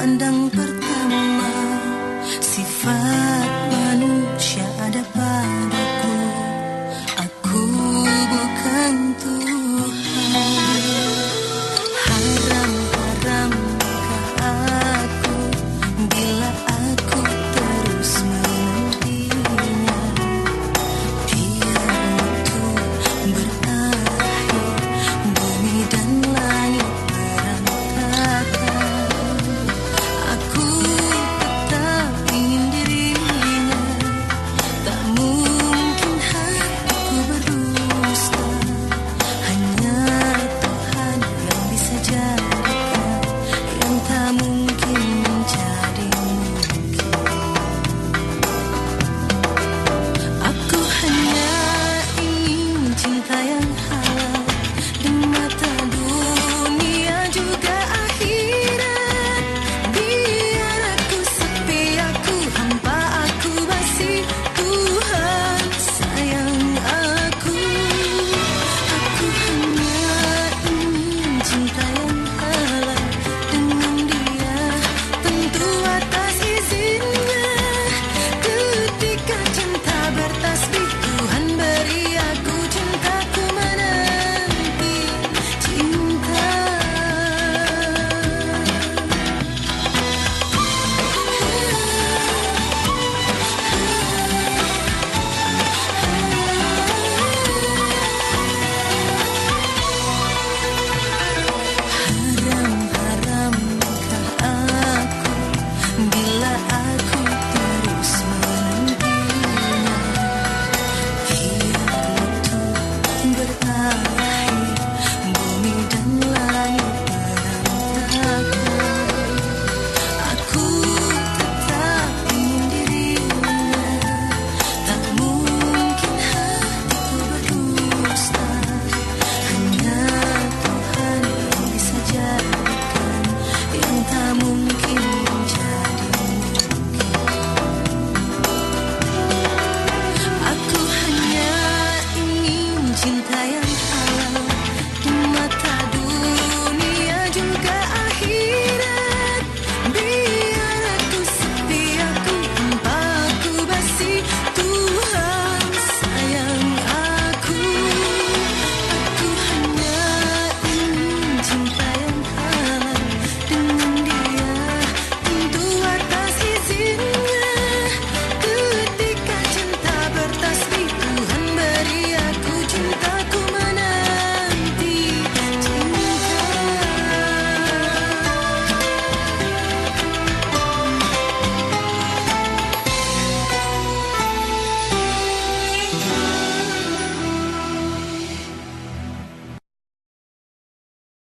pandang pertama, sifat manusia ada padaku. Aku bukan Tuhan. Haram-haramkah aku bila aku terus menantinya? Biar waktu berakhir, bumi dan langit berantakan. Aku tetap ingin dirinya. Tak mungkin hatiku berdusta. Hanya Tuhan yang bisa jadikan yang tak mungkin.